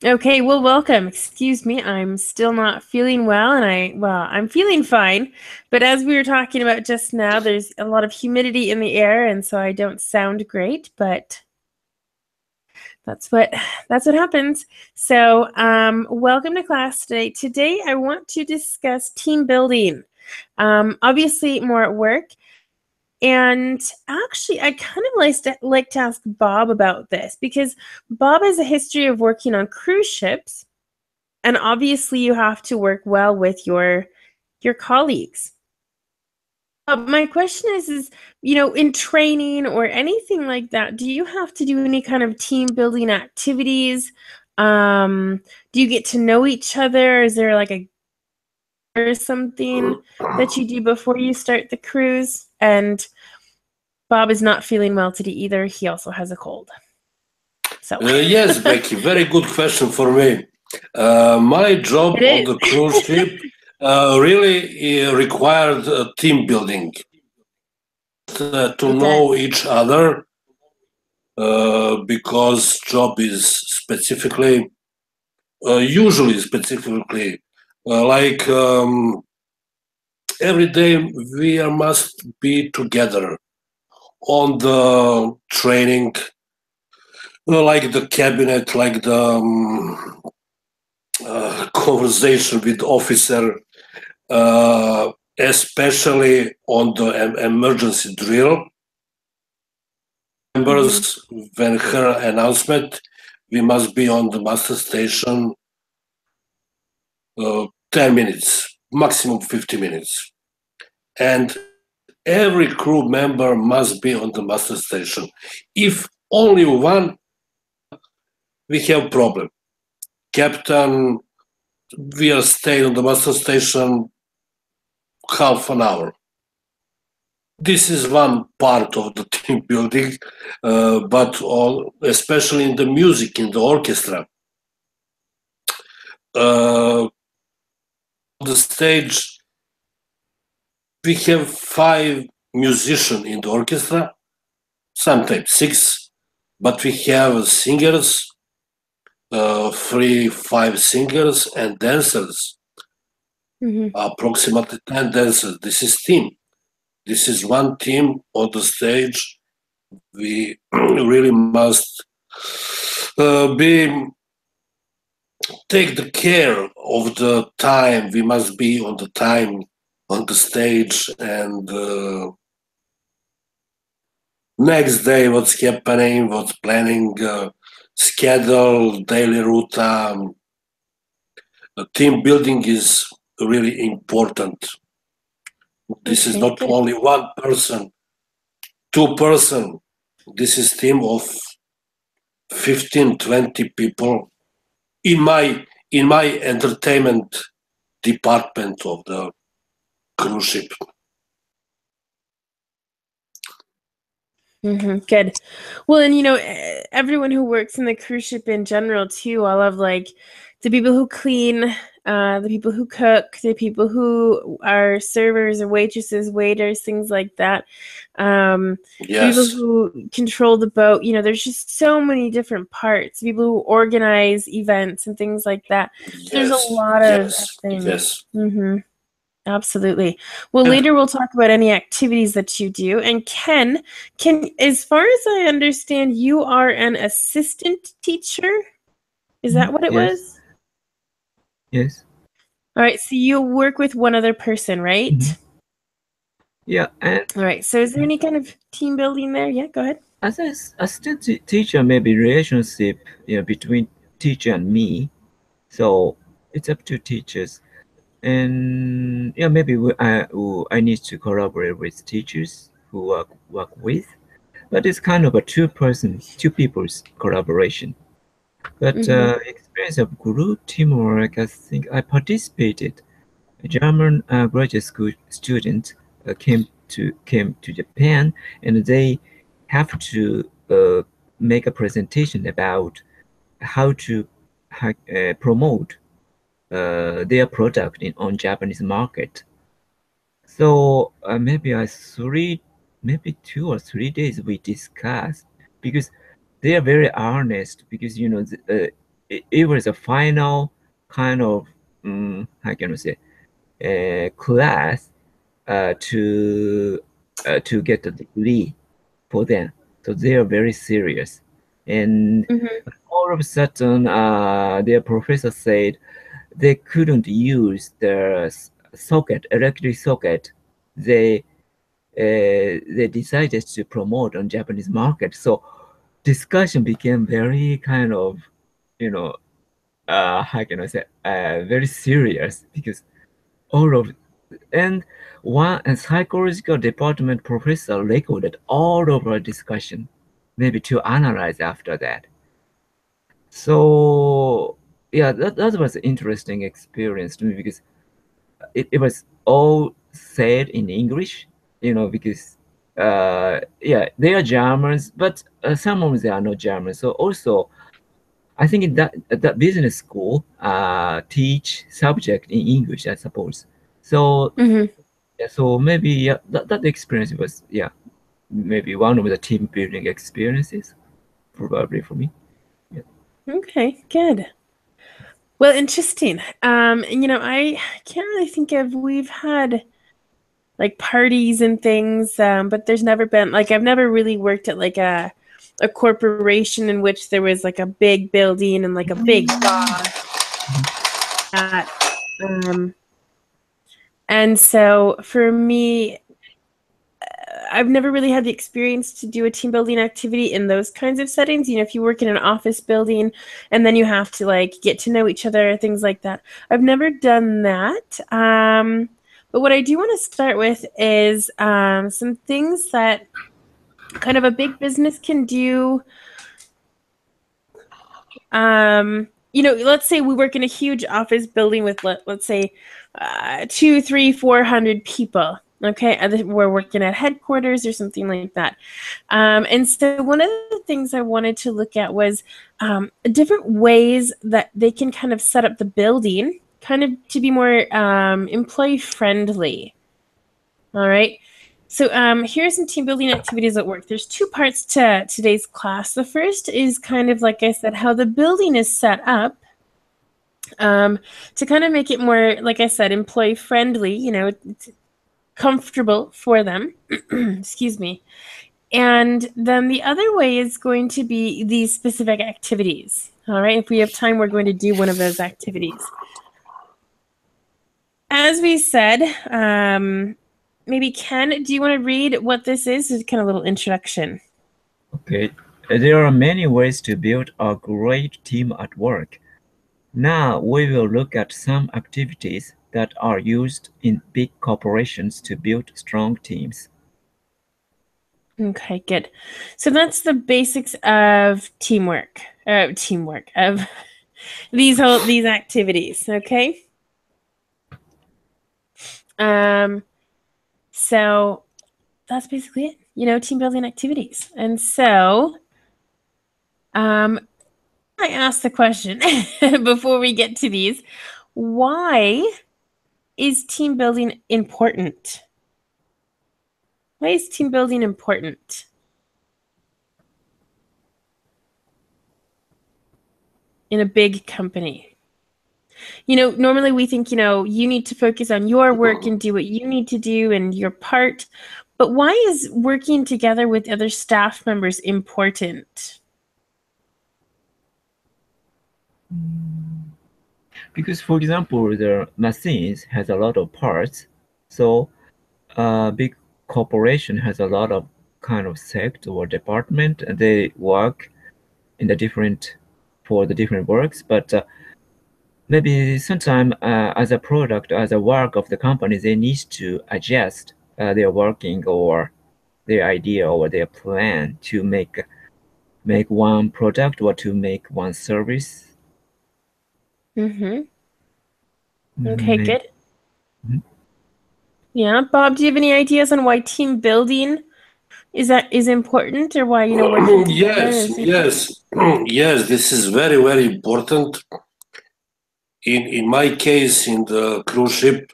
Okay, well, welcome. Excuse me, I'm still not feeling well, and I'm feeling fine. But as we were talking about just now, there's a lot of humidity in the air, and so I don't sound great, but that's what that's what happens. So, welcome to class today. Today, I want to discuss team building. Obviously, more at work. And actually, I kind of like to ask Bob about this because Bob has a history of working on cruise ships, and obviously you have to work well with your colleagues. My question is, in training or anything like that, do you have to do any kind of team building activities? Do you get to know each other? Is there like a or something that you do before you start the cruise? And Bob is not feeling well today either. He also has a cold. So Yes, Becky, very good question for me. My job it on is. the cruise ship really required team building to It know does. each other because job is usually specifically, like every day we must be together on the training, like the cabinet, like the conversation with officer, especially on the emergency drill. Mm-hmm. Members, when her announcement, we must be on the master station 10 minutes, maximum 50 minutes. And every crew member must be on the master station. If only one, we have problem. Captain, we are staying on the master station half an hour. This is one part of the team building, especially in the music, in the orchestra. On the stage, we have 5 musicians in the orchestra, sometimes 6, but we have singers, 5 singers and dancers, Mm-hmm. approximately 10 dancers. This is team. This is one team on the stage. We really must be take the care of the time. We must be on the time on the stage and next day what's happening, what's planning, schedule, daily route. Team building is really important. This is Okay, not good. only one person, 2 person. This is team of 15, 20 people in my entertainment department of the cruise ship. Mm-hmm. Good. Well, and everyone who works in the cruise ship in general too, all of like the people who clean, the people who cook, the people who are servers or waitresses, waiters, things like that. The people Yes, who control the boat, there's just so many different parts. People who organize events and things like that. There's a yes, lot of yes, things. yes. Mm-hmm. Absolutely. Well, And later we'll talk about any activities that you do. And Ken, as far as I understand, you are an assistant teacher. Is that what it Yes, was? yes. All right, so you work with one other person, Mhm. right? Yeah, and All right, so is there any kind of team building there? Yeah, go ahead. as a assistant teacher, maybe relationship between teacher and me. So it's up to teachers, and yeah, maybe I need to collaborate with teachers who work with, but it's kind of a two people's collaboration. But Mm-hmm. experience of group teamwork, I think I participated. A German graduate school student came to Japan, and they have to make a presentation about how to promote their product on Japanese market. So maybe 2 or 3 days we discussed because they are very honest because it was a final kind of how can I say class to get a degree for them. So they are very serious, and all of a sudden, their professor said they couldn't use the electric socket. They decided to promote on Japanese market. So discussion became very kind of, how can I say, very serious because all of and one and psychological department professor recorded all of our discussion, maybe to analyze after that. So yeah, that was an interesting experience to me because it was all said in English, because yeah, they are Germans, but some of them are not Germans. So also, I think in that business school teach subject in English, I suppose. So yeah, so maybe yeah, that experience was maybe one of the team building experiences, probably for me. Yeah. Okay, good. Well, interesting. I can't really think of, we've had like parties and things, but there's never been like, I've never really worked at like a corporation in which there was like a big building and like a big boss. And so for me, I've never really had the experience to do a team building activity in those kinds of settings. If you work in an office building and then you have to like get to know each other, things like that. I've never done that. But what I do want to start with is some things that kind of a big business can do. Let's say we work in a huge office building with let's say 200, 300, 400 people. Okay, we're working at headquarters or something like that. And so one of the things I wanted to look at was different ways that they can kind of set up the building kind of to be more employee friendly. All right. So here are some team building activities at work. There's two parts to today's class. The first is kind of, like I said, how the building is set up to kind of make it more, like I said, employee friendly, it's comfortable for them. Excuse me. And then the other way is going to be these specific activities. All right. If we have time, we're going to do one of those activities. As we said, maybe Ken, do you want to read what this is? It's kind of a little introduction. Okay. There are many ways to build a great team at work. Now we will look at some activities that are used in big corporations to build strong teams. Okay, good. So that's the basics of teamwork of these activities. Okay. So that's basically it. Team building activities. And so, I asked the question before we get to these: why is team building important? Why is team building important? In a big company? Normally we think, you need to focus on your work and do what you need to do and your part. But why is working together with other staff members important? Because, for example, the machines has a lot of parts, so a big corporation has a lot of kind of sect or department, and they work in the different works. But maybe sometime as a product, as a work of the company, they need to adjust their working or their idea or their plan to make one product or to make one service. Okay, good. Yeah, Bob, do you have any ideas on why team building is important, or why working together is important? Yes. This is very, very important. In my case, in the cruise ship,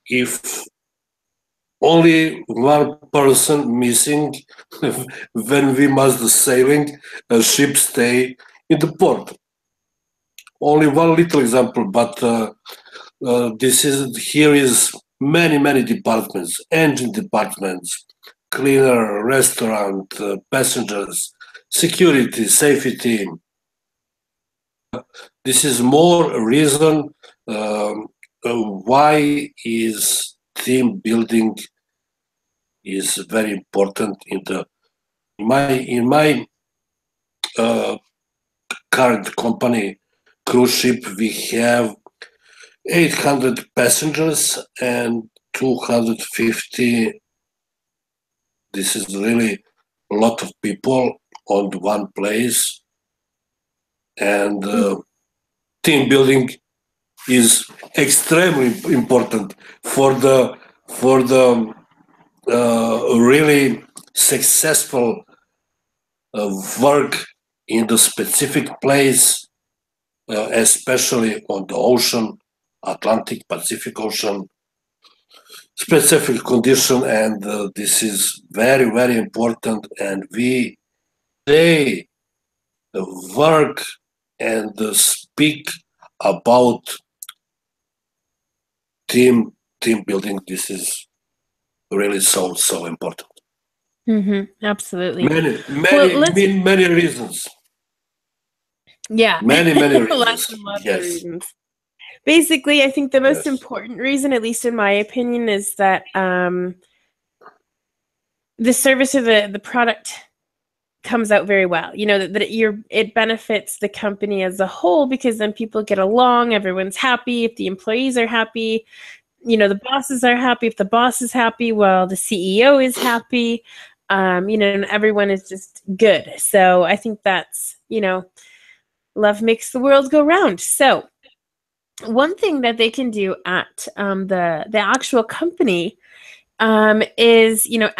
if only one person missing when we must sailing a ship stay in the port. Only one little example, but this is here is many departments, engine departments, cleaner, restaurant, passengers, security, safety. This is more reason why is team building is very important in my uh, current company cruise ship. We have 800 passengers and 250. This is really a lot of people on one place, and team building is extremely important for the really successful work in the specific place, especially on the ocean, Atlantic, Pacific Ocean, specific condition, and this is very important. And they work and speak about team building. This is really so important. Absolutely. Many reasons. Yeah. Many Lots reasons. and lots of Yes. reasons. Basically, I think the most Yes. important reason, at least in my opinion, is that the service or the product comes out very well. You know, that it benefits the company as a whole, because then people get along, everyone's happy. If the employees are happy, you know, the bosses are happy. If the boss is happy, well, the CEO is happy. You know, and everyone is just good. So I think that's, you know, love makes the world go round. So one thing that they can do at the actual company is, you know,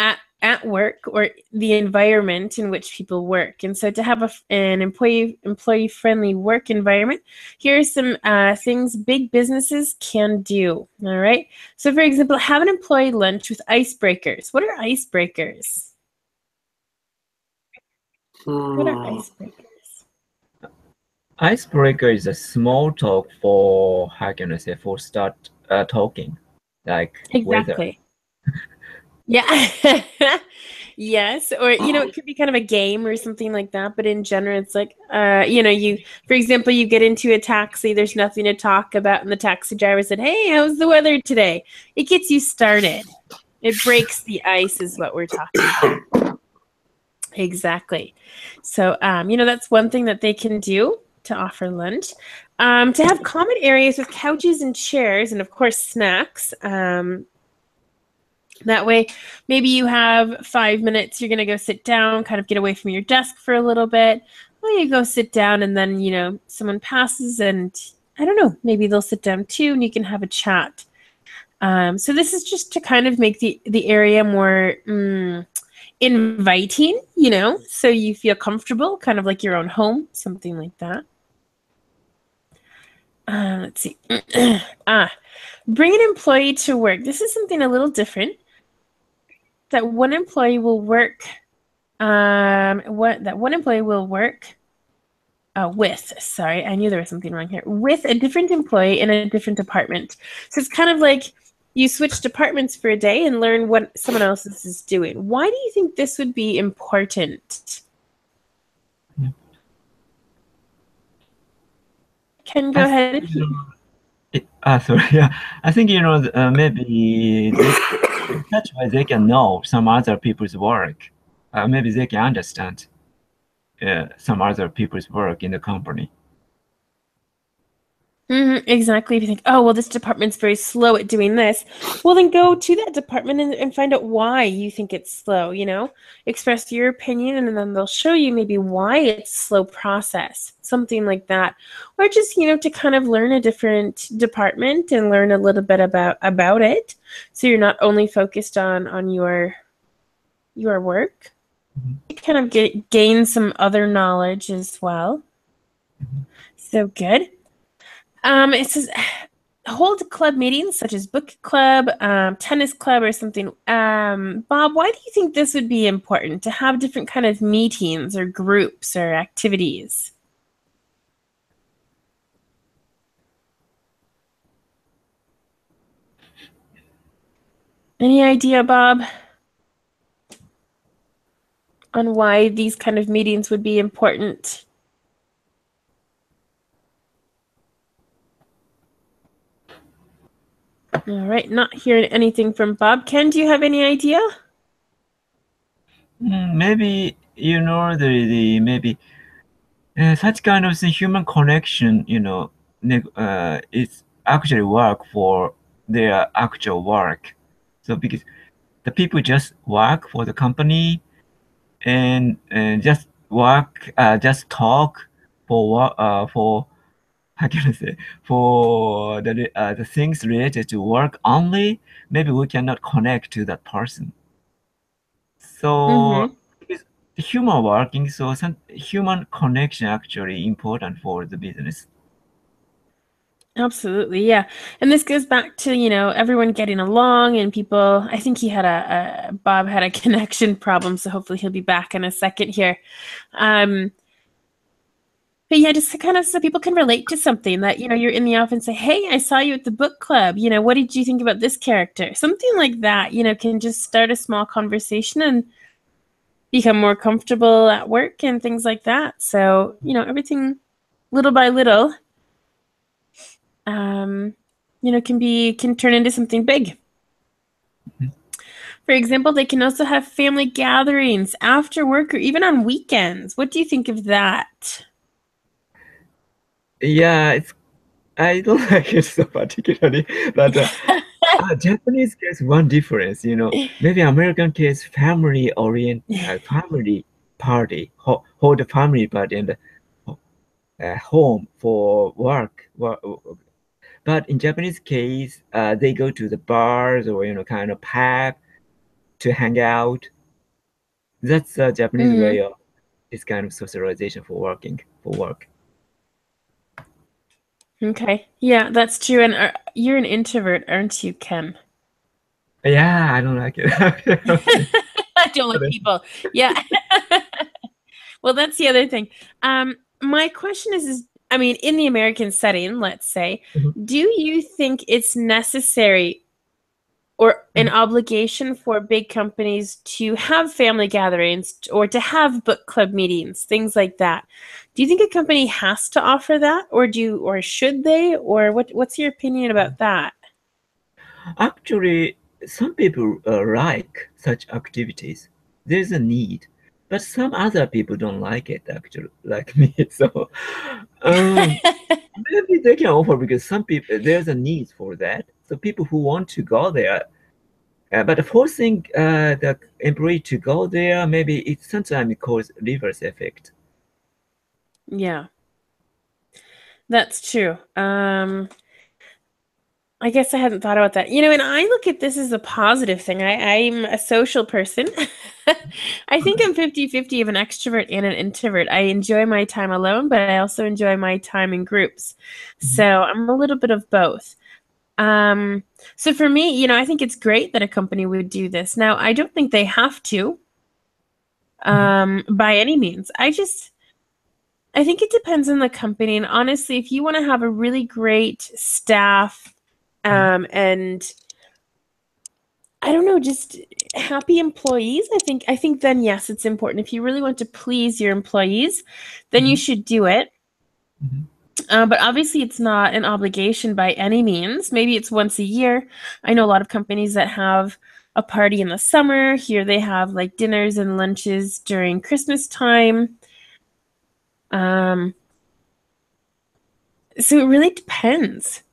at work, or the environment in which people work. And so to have an employee friendly work environment, here are some things big businesses can do. All right. So for example, have an employee lunch with icebreakers. What are icebreakers? What are icebreakers? Icebreaker is a small talk for, how can I say, for start talking, like weather. Exactly. Yeah. Yes. Or, you know, it could be kind of a game or something like that. But in general, it's like, you know, for example, you get into a taxi, there's nothing to talk about. And the taxi driver said, "Hey, how's the weather today?" It gets you started. It breaks the ice is what we're talking about. Exactly. So, you know, that's one thing that they can do to offer lunch. To have common areas with couches and chairs, and of course snacks. That way, maybe you have 5 minutes, you're going to go sit down, kind of get away from your desk for a little bit. Well, you go sit down, and then, you know, someone passes, and I don't know, maybe they'll sit down too, and you can have a chat. So this is just to kind of make the area more inviting, you know, so you feel comfortable, kind of like your own home, something like that. Let's see. Bring an employee to work. This is something a little different. That one employee will work. One employee will work with. Sorry, I knew there was something wrong here. With a different employee in a different department. So it's kind of like you switch departments for a day and learn what someone else is doing. Why do you think this would be important? Ken, go ahead. Sorry, yeah. I think, you know, maybe in such way they can know some other people's work. Maybe they can understand some other people's work in the company. Exactly. If you think, oh, well, this department's very slow at doing this, well, then go to that department and find out why you think it's slow, you know, express your opinion, and then they'll show you maybe why it's a slow process, something like that. Or just, you know, to kind of learn a different department and learn a little bit about it. So you're not only focused on your work, you kind of gain some other knowledge as well. So good. It says, hold club meetings such as book club, tennis club, or something. Bob, why do you think this would be important to have different kind of meetings or groups or activities? Any idea, Bob, on why these kind of meetings would be important? All right, not hearing anything from Bob. Ken, do you have any idea? Maybe the maybe such kind of human connection, it's actually work for their actual work. So because the people just work for the company and just work, just talk for how can I say, for the things related to work only, maybe we cannot connect to that person. So it's human working, so some human connection actually important for the business. Absolutely, yeah. And this goes back to, everyone getting along and people. I think Bob had a connection problem, so hopefully he'll be back in a second here. But yeah, just kind of so people can relate to something that, you're in the office and say, hey, I saw you at the book club. What did you think about this character? Something like that, can just start a small conversation and become more comfortable at work and things like that. So, everything little by little, can turn into something big. For example, they can also have family gatherings after work or even on weekends. What do you think of that? Yeah, I don't like it so particularly, but Japanese case one difference, maybe American case family family party, hold a family party and home for work. But in Japanese case, they go to the bars or kind of pub to hang out. That's a Japanese way of this kind of socialization for work. Okay. Yeah, that's true. And you're an introvert, aren't you, Ken? Yeah, I don't like it. I don't like people. Yeah. Well, that's the other thing. My question is, I mean, in the American setting, let's say, do you think it's necessary or an obligation for big companies to have family gatherings or to have book club meetings, things like that? Do you think a company has to offer that, or should they, or what's your opinion about that? Actually, some people like such activities. There's a need, but some other people don't like it. Actually, like me. So maybe they can offer because some people there's a need for that. So people who want to go there, but forcing the employee to go there, maybe it sometimes cause reverse effect. Yeah, that's true. I guess I hadn't thought about that. And I look at this as a positive thing. I'm a social person. I think I'm 50-50 of an extrovert and an introvert. I enjoy my time alone, but I also enjoy my time in groups. So I'm a little bit of both. So for me, I think it's great that a company would do this. Now, I don't think they have to, by any means. I think it depends on the company. And honestly, if you want to have a really great staff, and I don't know, just happy employees, I think then yes, it's important. If you really want to please your employees, then you should do it. But obviously, it's not an obligation by any means. Maybe it's once a year. I know a lot of companies that have a party in the summer. Here they have like dinners and lunches during Christmas time. So it really depends.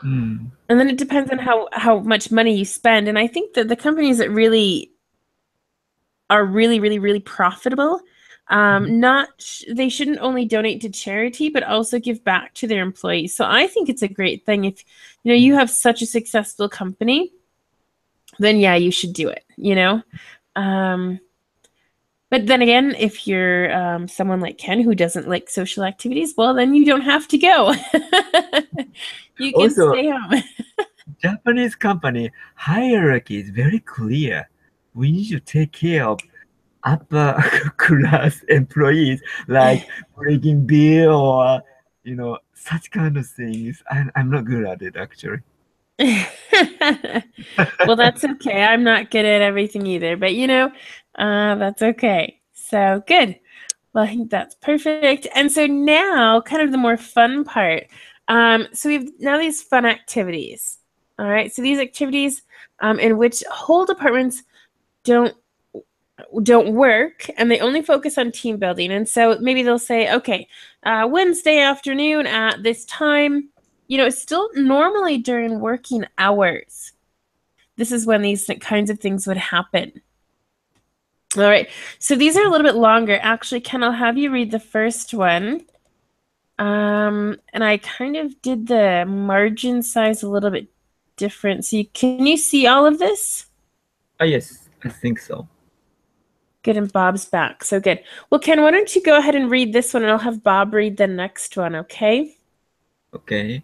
And then it depends on how much money you spend. And I think that the companies that really are really, really, really profitable, they shouldn't only donate to charity, but also give back to their employees. So I think it's a great thing. If you have such a successful company, then yeah, you should do it. But then again, if you're someone like Ken who doesn't like social activities, well, then you don't have to go. You can Also, stay home. Japanese company hierarchy is very clear. We need to take care of upper class employees, like breaking bill or such kind of things. I'm not good at it actually. Well, that's okay. I'm not good at everything either, but that's okay. So good. Well, I think that's perfect. And so now, kind of the more fun part. So we have now these fun activities. All right. So these activities in which whole departments don't work and they only focus on team building. And so maybe they'll say, okay, Wednesday afternoon at this time, it's still normally during working hours. This is when these kinds of things would happen. All right, so these are a little bit longer. Actually, Ken, I'll have you read the first one. And I kind of did the margin size a little bit different. So can you see all of this? Yes, I think so. Good, and Bob's back. So good. Well, Ken, why don't you go ahead and read this one, and I'll have Bob read the next one, okay? Okay.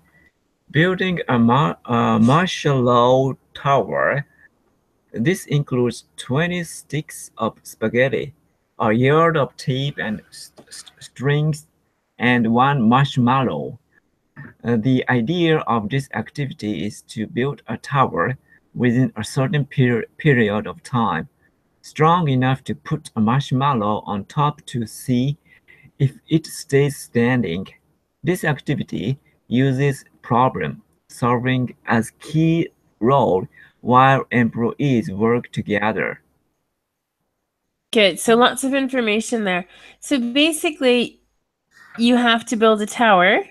Building a martial law tower. This includes 20 sticks of spaghetti, a yard of tape and strings, and one marshmallow. The idea of this activity is to build a tower within a certain period of time, strong enough to put a marshmallow on top to see if it stays standing. This activity uses problem solving as key role while employees work together. Good. So lots of information there. So basically, you have to build a tower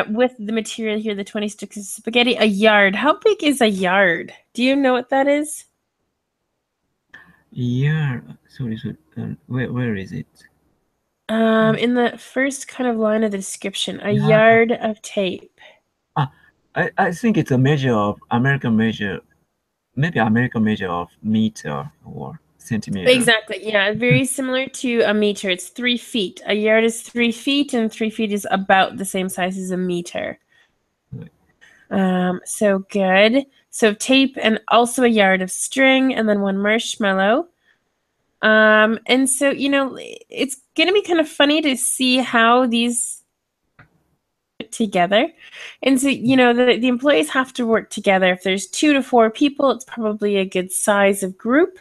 with the material here, the 20 sticks of spaghetti, a yard. How big is a yard? Do you know what that is? Yeah, sorry, where is it? In the first kind of line of the description, a yard of tape. I think it's a measure of American measure, maybe American measure of meter or centimeter. Exactly. Yeah, very similar to a meter. It's 3 feet. A yard is 3 feet, and 3 feet is about the same size as a meter. So good. So tape and also a yard of string, and then one marshmallow. And so, it's going to be kind of funny to see how these together. And so, the employees have to work together. If there's 2 to 4 people, it's probably a good size of group.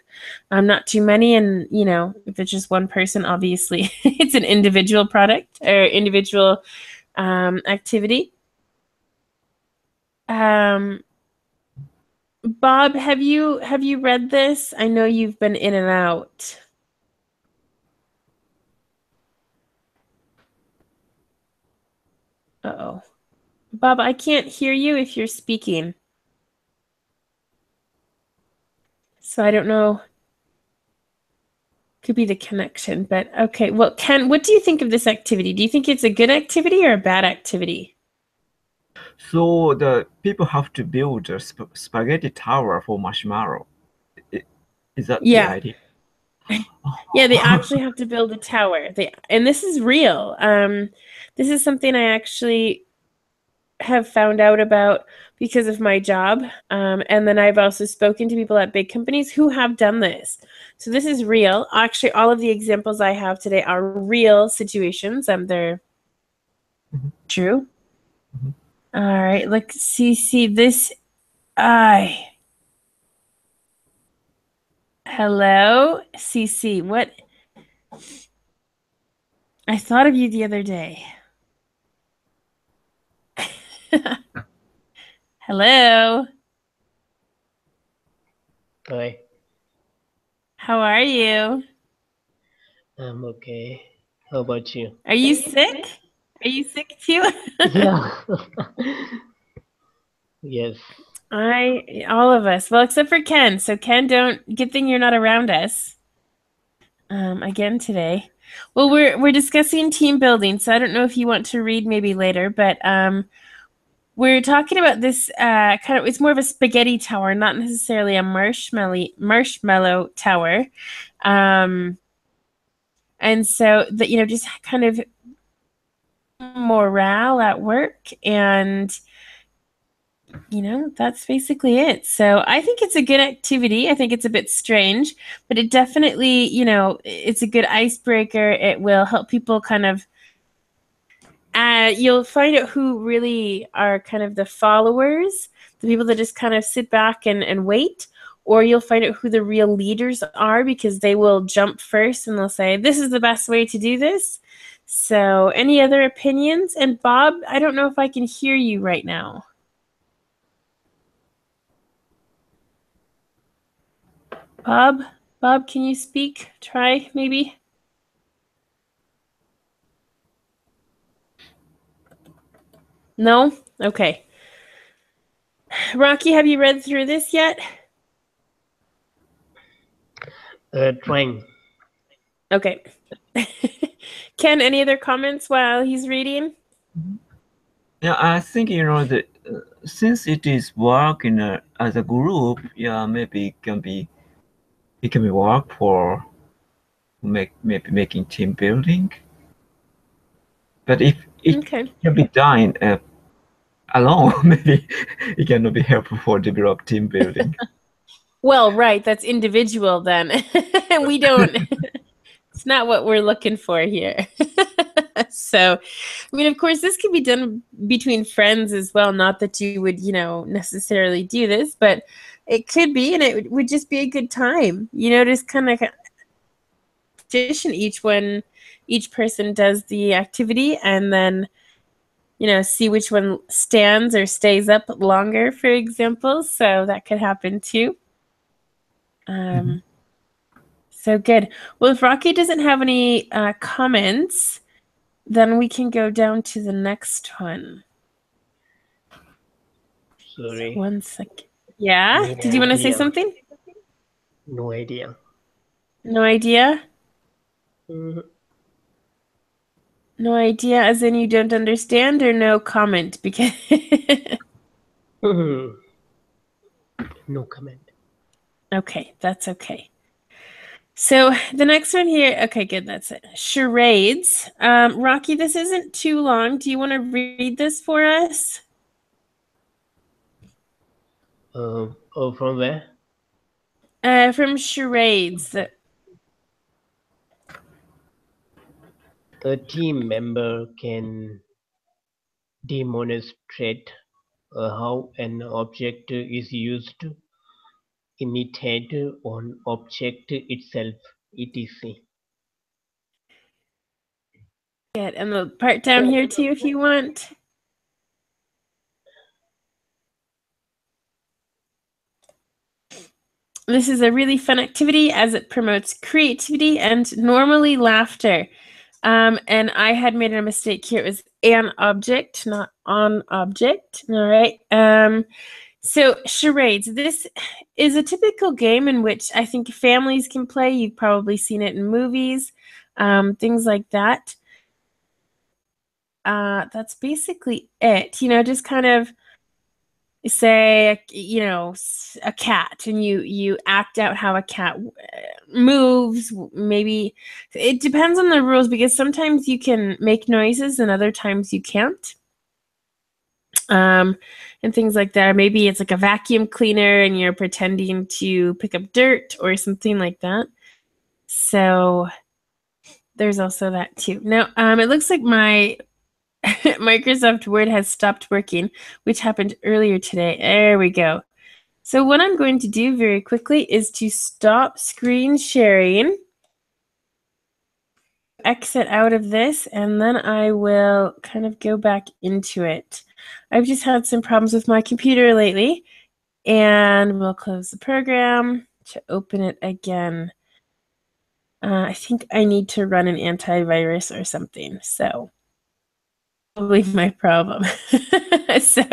Not too many. And, if it's just one person, obviously it's an individual product or individual activity. Bob, have you read this? I know you've been in and out. Uh-oh. Bob, I can't hear you if you're speaking. So I don't know. Could be the connection, but okay. Well, Ken, what do you think of this activity? Do you think it's a good activity or a bad activity? So the people have to build a spaghetti tower for marshmallow. Is that the idea? Yeah, they actually have to build a tower. And this is real. This is something I actually have found out about because of my job. And then I've also spoken to people at big companies who have done this. So this is real. Actually, all of the examples I have today are real situations. They're true. All right, let's see this. Hello, CC. What? I thought of you the other day. Hello. Hi. How are you? I'm okay. How about you? Are you sick? Are you sick too? Yeah. Yes. All of us. Well, except for Ken. So Ken, good thing you're not around us. Again today. Well, we're discussing team building, so I don't know if you want to read maybe later, but we're talking about this kind of, it's more of a spaghetti tower, not necessarily a marshmallow tower. And so that, just kind of morale at work, and that's basically it. So I think it's a good activity. I think it's a bit strange, but it definitely, it's a good icebreaker. It will help people kind of, you'll find out who really are kind of the followers, the people that just kind of sit back and wait, or you'll find out who the real leaders are, because they will jump first and they'll say, this is the best way to do this. So any other opinions? And Bob, I don't know if I can hear you right now. Bob, can you speak? Try, maybe. No? Okay. Rocky, have you read through this yet? Trying. Okay. Ken, any other comments while he's reading? Yeah, I think that since it is work as a group, yeah, maybe it can be work for maybe making team building. But if it can be done alone, maybe it cannot be helpful for develop team building. Well, right, that's individual then. We don't, it's not what we're looking for here. So, I mean, of course, this can be done between friends as well. Not that you would, necessarily do this, but it could be, and it would just be a good time. Just kind of each person does the activity, and then, see which one stands or stays up longer, for example. So that could happen too. So good. Well, if Rocky doesn't have any comments, then we can go down to the next one. Sorry. 1 second. Yeah? No Did you want to say idea. something? No idea. No idea? No idea as in you don't understand, or no comment? Because No comment. Okay, that's okay. So the next one here, okay, good, that's it. Charades. Rocky, this isn't too long. Do you want to read this for us? From where? From Charades. A team member can demonstrate how an object is used, imitate an object itself, etc. Good, and the part down here too, if you want. This is a really fun activity as it promotes creativity and normally laughter. And I had made a mistake here. It was an object, not on object. All right. So charades. This is a typical game in which I think families can play. You've probably seen it in movies, things like that. That's basically it. Just kind of say, a cat, and you act out how a cat moves. Maybe it depends on the rules, because sometimes you can make noises and other times you can't. And things like that. Maybe it's like a vacuum cleaner and you're pretending to pick up dirt or something like that. So there's also that too. Now, it looks like my Microsoft Word has stopped working, which happened earlier today. There we go. So what I'm going to do very quickly is to stop screen sharing, exit out of this, and then I will kind of go back into it. I've just had some problems with my computer lately, and we'll close the program to open it again. I think I need to run an antivirus or something, so probably my problem. So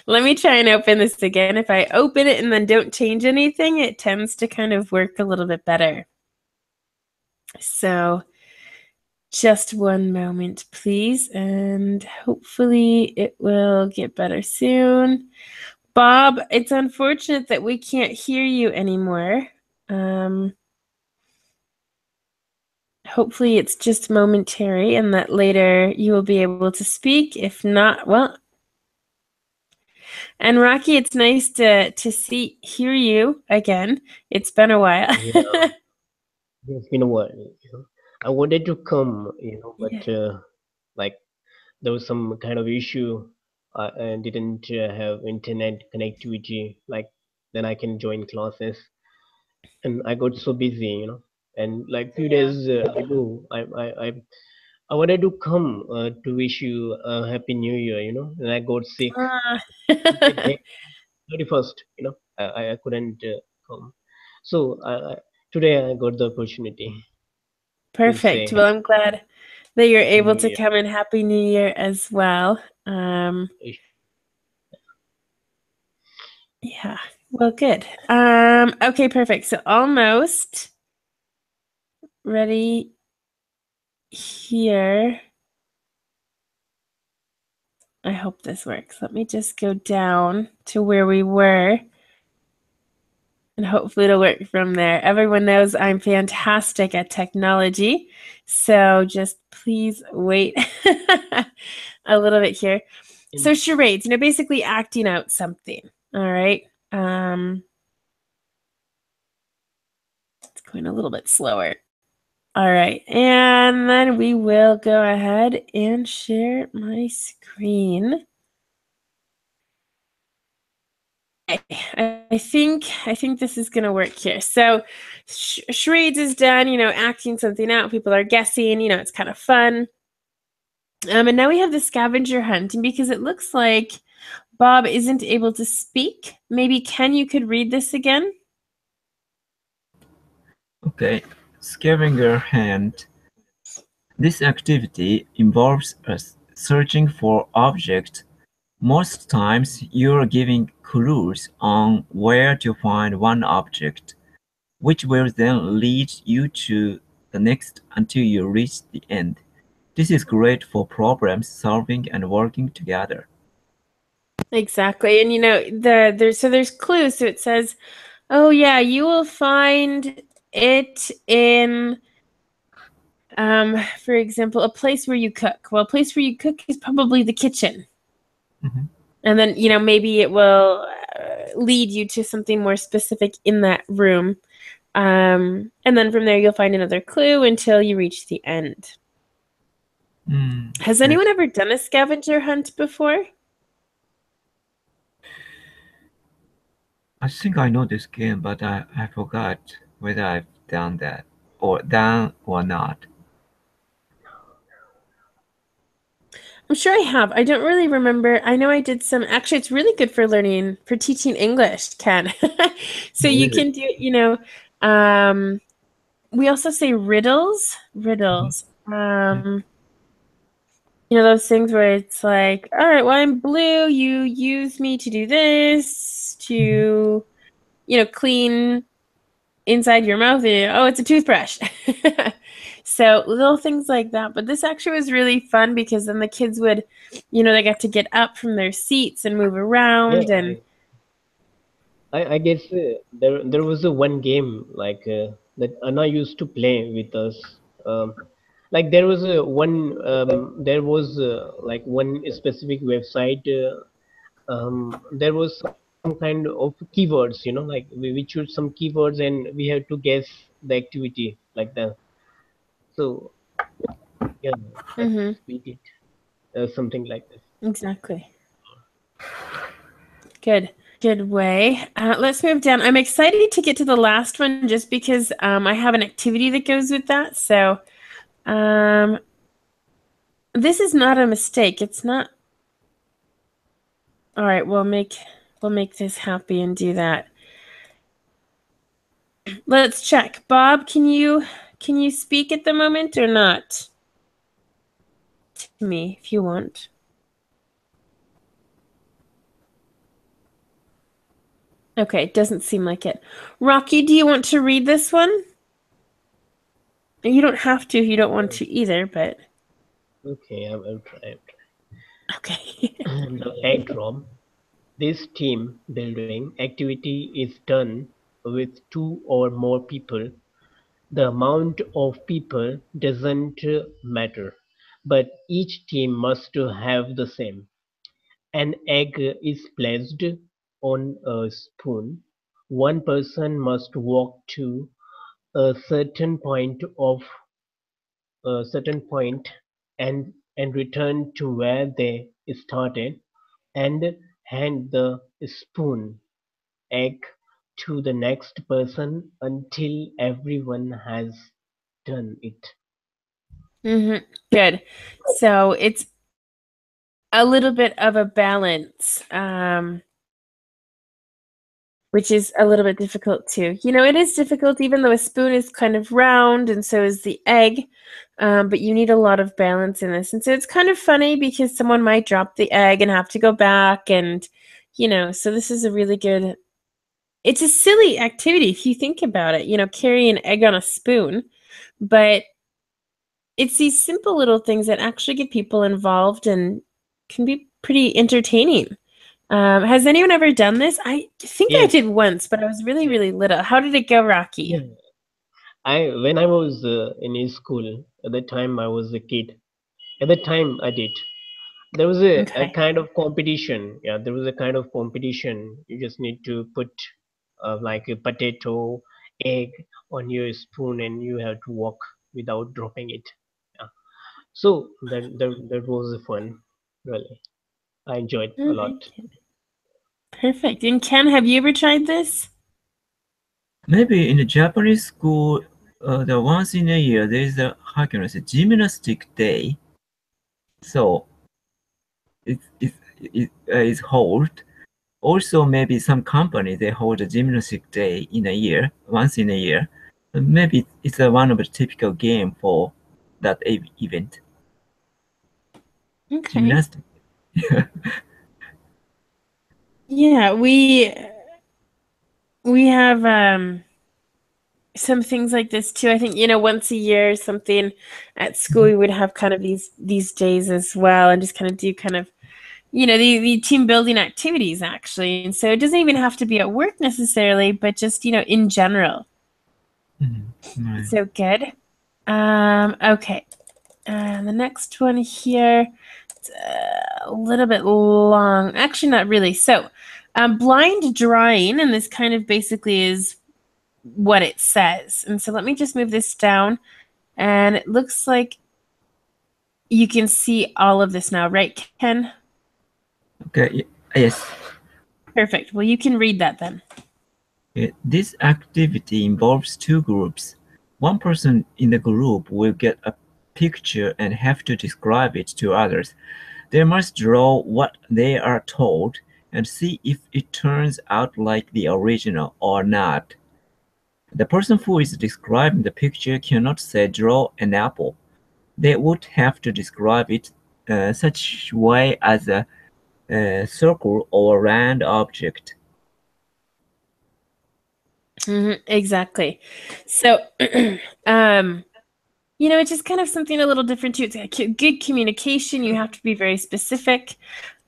let me try and open this again. If I open it and then don't change anything, it tends to kind of work a little bit better. So just one moment, please, and hopefully it will get better soon. Bob, it's unfortunate that we can't hear you anymore. hopefully it's just momentary and that later you will be able to speak. If not, well. And Rocky, it's nice to hear you again. It's been a while. Yeah, it's been a while. I wanted to come, but like there was some kind of issue. I didn't have internet connectivity. Like then I can join classes, and I got so busy. And like few days ago, I wanted to come to wish you a happy New Year. And I got sick. The day 31st. I couldn't come. So today I got the opportunity to Perfect. say Well, I'm glad that you're Happy able New to Year. come in. Happy New Year as well. Yeah. Well, good. Okay, perfect. So almost ready here. I hope this works. Let me just go down to where we were. And hopefully it'll work from there. Everyone knows I'm fantastic at technology. So just please wait a little bit here. So charades, basically acting out something. All right. It's going a little bit slower. All right. And then we will go ahead and share my screen. I think this is going to work here. So charades is done, acting something out. People are guessing, it's kind of fun. And now we have the scavenger hunt. And because it looks like Bob isn't able to speak, maybe Ken, you could read this again? Okay, scavenger hunt. This activity involves us searching for objects. Most times you're giving clues on where to find one object, which will then lead you to the next until you reach the end. This is great for problem solving and working together. Exactly. And there's clues. So it says, oh yeah, you will find it in for example, a place where you cook. Well, a place where you cook is probably the kitchen. Mm-hmm. And then, maybe it will lead you to something more specific in that room. And then from there, you'll find another clue until you reach the end. Has anyone ever done a scavenger hunt before? I think I know this game, but I forgot whether I've done that or not. I'm sure I have. I don't really remember. I know I did some. Actually, it's really good for teaching English, Ken. So you Really? can do, we also say riddles. Riddles. Those things where it's like, all right, well, I'm blue. You use me to do this, to, clean inside your mouth. And, oh, it's a toothbrush. So little things like that. But this actually was really fun because then the kids would, they got to get up from their seats and move around. Yeah, And I guess there was a one game like that Anna used to play with us. Like there was like one specific website. There was some kind of keywords, like we choose some keywords and we have to guess the activity like that. So yeah, we did something like this. exactly. Good way. Let's move down. I'm excited to get to the last one just because I have an activity that goes with that. So this is not a mistake. It's not. All right, we'll make this happy and do that. Let's check. Bob, can you speak at the moment or not? To me, if you want. Okay, it doesn't seem like it. Rocky, do you want to read this one? You don't have to if you don't want to either, but... Okay, I'll try. Okay. The egg drop. This team building activity is done with 2 or more people. The amount of people doesn't matter, but each team must have the same. An egg is placed on a spoon. One person must walk to a certain point of a certain point and return to where they started and hand the spoon egg to the next person until everyone has done it. Good. So it's a little bit of a balance, which is a little bit difficult too. It is difficult even though a spoon is kind of round and so is the egg, but you need a lot of balance in this. And so it's kind of funny because someone might drop the egg and have to go back and, so this is a really good, it's a silly activity if you think about it, carry an egg on a spoon, but it's these simple little things that actually get people involved and can be pretty entertaining. Has anyone ever done this? I think I Yes, did once, but I was really, yes, really little. How did it go, Rocky? yeah. When I was in school at that time I was a kid. At that time I did. There was a Okay. kind of competition. Yeah, there was a kind of competition. You just need to put like a potato, egg on your spoon, and you have to walk without dropping it. Yeah. So that was fun. Really, I enjoyed a All lot. right. Perfect. And Ken, have you ever tried this? Maybe in a Japanese school, the once in a year there is a, how can I say, gymnastic day. So it's hold. Also, maybe some company they hold a gymnastic day in a year, once in a year. Maybe it's one of the typical game for that event. Okay. Gymnastic. Yeah, we have some things like this too. I think, once a year or something at school we would have kind of these days as well and just kind of do kind of the team building activities actually. And so it doesn't even have to be at work necessarily, but just, in general. Right. So good. Okay. And the next one here, it's a little bit long. Actually, not really. So, blind drawing, and this kind of basically is what it says. And so let me just move this down. And it looks like you can see all of this now, right, Ken? Okay. Yes. Perfect. Well, you can read that then. This activity involves two groups. One person in the group will get a picture and have to describe it to others. They must draw what they are told and see if it turns out like the original or not. The person who is describing the picture cannot say draw an apple. They would have to describe it such way as a circle or a round object. Exactly. So, it's just kind of something a little different too. It's good communication. You have to be very specific.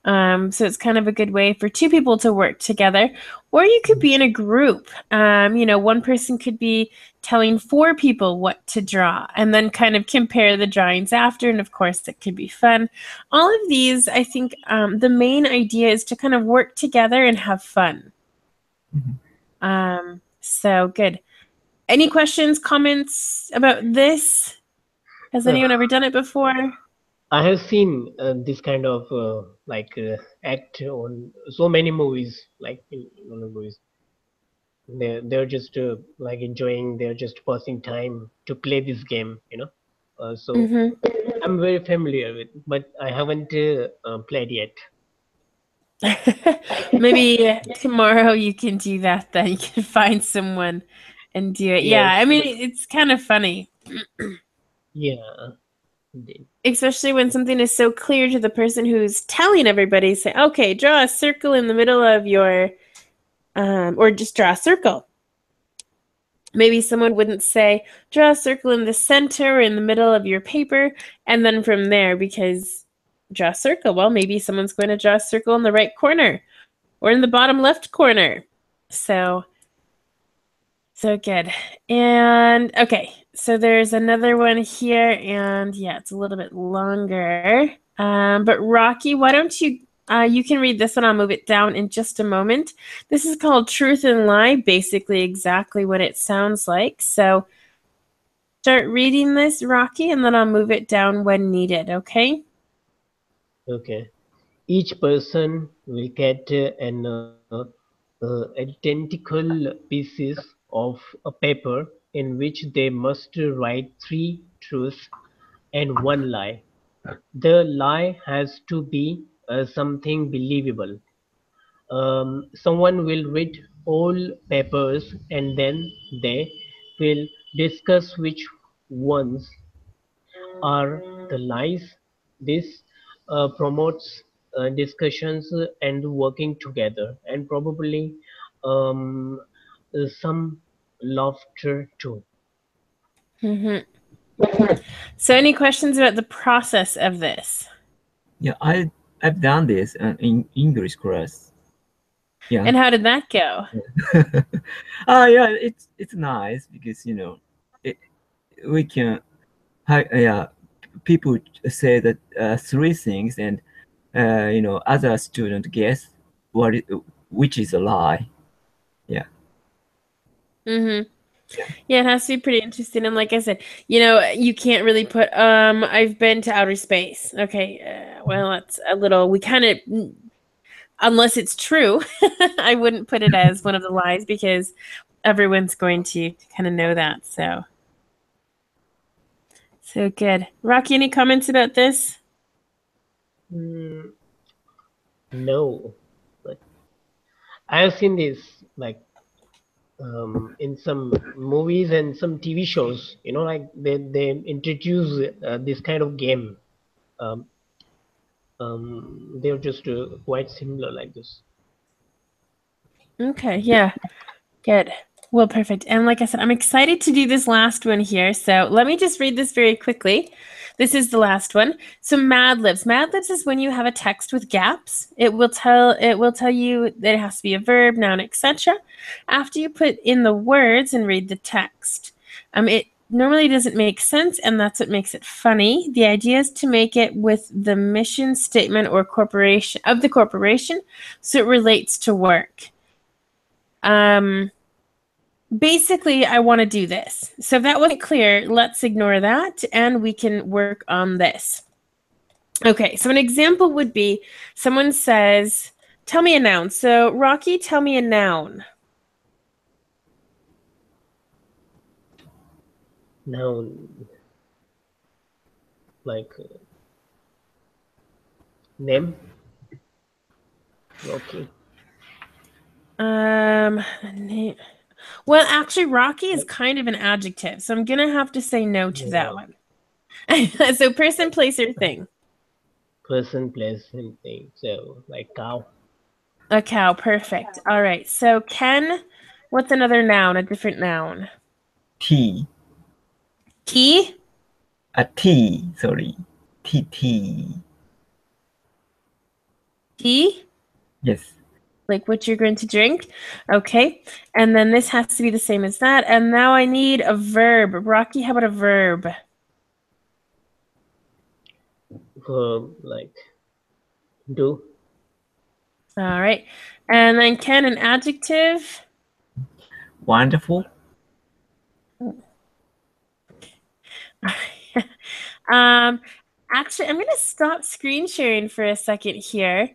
So it's kind of a good way for two people to work together. Or you could be in a group. One person could be telling four people what to draw and then kind of compare the drawings after. And of course, it could be fun. All of these, I think the main idea is to kind of work together and have fun. So good. Any questions, comments about this? Has Uh, anyone ever done it before? I have seen this kind of act on so many movies, like in movies. They're just like enjoying. They're just passing time to play this game. So Mm-hmm. I'm very familiar with, but I haven't played yet. Maybe tomorrow you can do that then. You can find someone and do it. Yeah, Yes, I mean, but it's kind of funny, yeah, indeed. especially when something is so clear to the person who's telling everybody, say, okay, draw a circle in the middle of your, or just draw a circle. Maybe someone wouldn't say, draw a circle in the center or in the middle of your paper, and then from there, because draw a circle. Well, maybe someone's going to draw a circle in the right corner or in the bottom left corner. So So good. And okay, so there's another one here, and yeah, it's a little bit longer. But Rocky, why don't you you can read this one, I'll move it down in just a moment. This is called Truth and Lie, basically exactly what it sounds like. So start reading this, Rocky, and then I'll move it down when needed, okay? Okay. Each person will get an identical pieces of a paper in which they must write 3 truths and 1 lie. The lie has to be something believable. Someone will read all papers and then they will discuss which ones are the lies. This promotes discussions and working together, and probably um, some laughter too. So any questions about the process of this? Yeah, I've done this in English class. Yeah. And how did that go? Yeah, it's nice because it, we can yeah, people say that 3 things, and other student guess which is a lie. Yeah. Yeah, it has to be pretty interesting. And like I said, you can't really put I've been to outer space. Okay. Well, that's a little we kind of unless it's true, I wouldn't put it as one of the lies because everyone's going to kind of know that. So good. Rocky, any comments about this? No, but I have seen this like in some movies and some TV shows. Like they introduce this kind of game. Um, they're just quite similar like this. Okay, yeah. Good. Well, perfect. And like I said, I'm excited to do this last one here. So let me just read this very quickly. This is the last one. So Mad Libs. Mad Libs is when you have a text with gaps. It will tell you that it has to be a verb, noun, etc. After you put in the words and read the text. It normally doesn't make sense, and that's what makes it funny. The idea is to make it with the mission statement or corporation of the corporation, so it relates to work. Basically, I want to do this. So if that wasn't clear, let's ignore that and we can work on this. Okay, so an example would be someone says, tell me a noun. So Rocky, tell me a noun. Noun, like name. Okay. Name. Well, actually, Rocky is kind of an adjective, so I'm gonna have to say no to that one. So person, place, or thing. Person, place, and thing. So like cow. A cow, perfect. All right, so Ken, what's another noun, a different noun? Tea. Key? A tea. Sorry. Tea. Tea? Yes. Like what you're going to drink. Okay. And then this has to be the same as that. And now I need a verb. Rocky, how about a verb? Verb, like do. All right. And then Ken, an adjective. Wonderful. Actually, I'm going to stop screen sharing for a second here.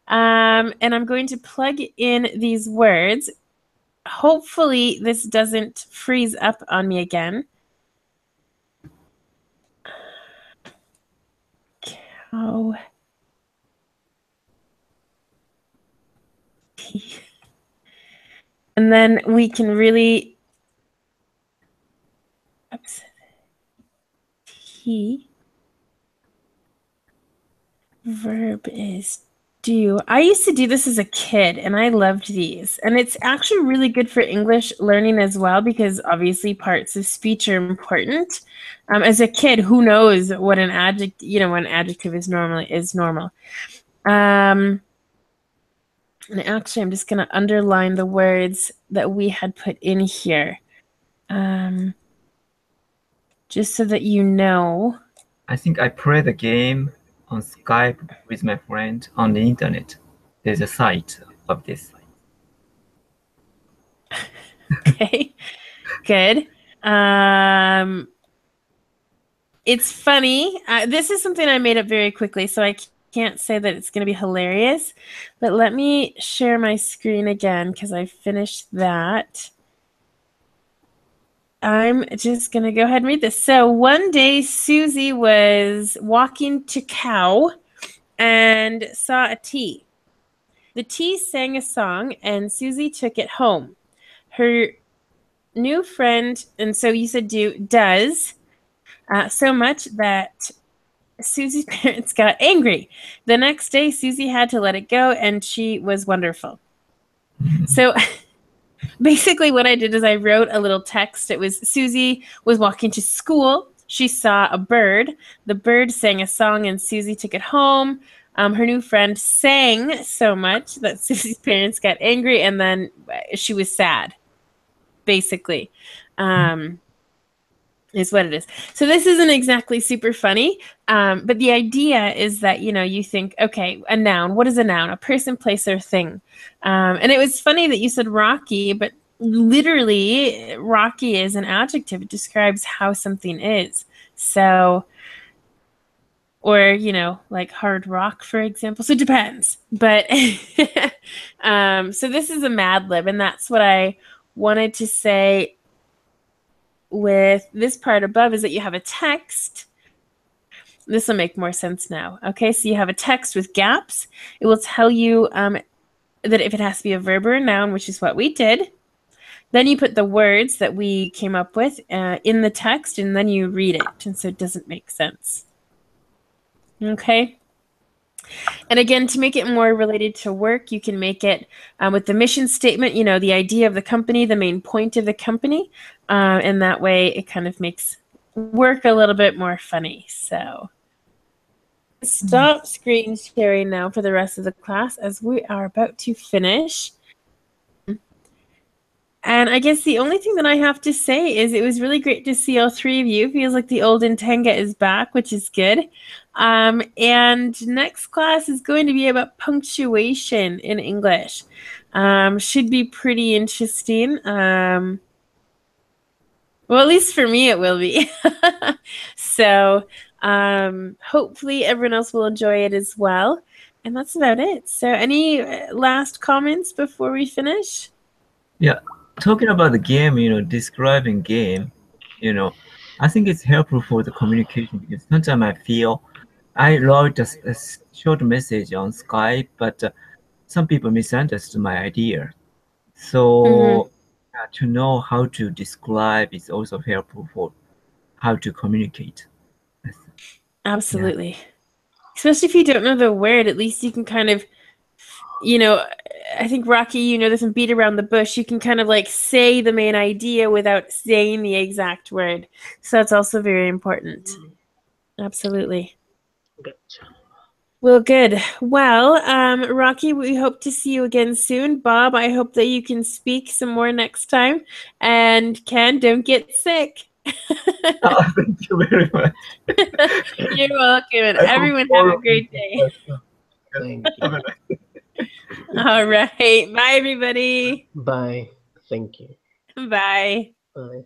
And I'm going to plug in these words. Hopefully this doesn't freeze up on me again. Cow. And then we can really, oops, T. Verb is do. I used to do this as a kid and I loved these. And it's actually really good for English learning as well because obviously parts of speech are important. As a kid, who knows what an adjective, what an adjective is normal. And actually, I'm just going to underline the words that we had put in here. Just so that you know. I think I play the game on Skype with my friend on the internet. There's a site of this. Okay, good. It's funny. This is something I made up very quickly, so I can't say that it's going to be hilarious. But let me share my screen again because I finished that. I'm just going to go ahead and read this. So one day, Susie was walking to cow and saw a tea. The tea sang a song, and Susie took it home. Her new friend, and so you said does, so much that Susie's parents got angry. The next day, Susie had to let it go, and she was wonderful. So basically what I did is I wrote a little text. It was Susie was walking to school. She saw a bird. The bird sang a song, and Susie took it home. Her new friend sang so much that Susie's parents got angry, and then she was sad, basically. Is what it is. So this isn't exactly super funny, but the idea is that, you think, okay, a noun. What is a noun? A person, place, or thing. And it was funny that you said rocky, but literally rocky is an adjective. It describes how something is. So, or, like hard rock, for example. So it depends. But so this is a Mad Lib, and that's what I wanted to say with this part above is that you have a text. This will make more sense now. Okay, so you have a text with gaps. It will tell you that if it has to be a verb or a noun, which is what we did. Then you put the words that we came up with in the text, and then you read it. And so it doesn't make sense. Okay. And again, to make it more related to work, you can make it with the mission statement, the idea of the company, the main point of the company. And that way it kind of makes work a little bit more funny. So stop screen sharing now for the rest of the class as we are about to finish. And I guess the only thing that I have to say is it was really great to see all three of you. Feels like the old Intenga is back, which is good. And next class is going to be about punctuation in English. Should be pretty interesting. Well, at least for me, it will be. So hopefully everyone else will enjoy it as well. And that's about it. So any last comments before we finish? Yeah. Talking about the game, describing game, I think it's helpful for the communication because sometimes I feel I wrote a short message on Skype, but some people misunderstood my idea. So to know how to describe is also helpful for how to communicate. Absolutely. Yeah. Especially if you don't know the word, at least you can kind of, I think Rocky, this and beat around the bush. You can kind of like say the main idea without saying the exact word. So that's also very important. Absolutely. Good. Well, good. Well, Rocky, we hope to see you again soon. Bob, I hope that you can speak some more next time. And Ken, don't get sick. Oh, thank you very much. You're welcome. And everyone have a great day. Thank you. All right. Bye, everybody. Bye. Thank you. Bye. Bye.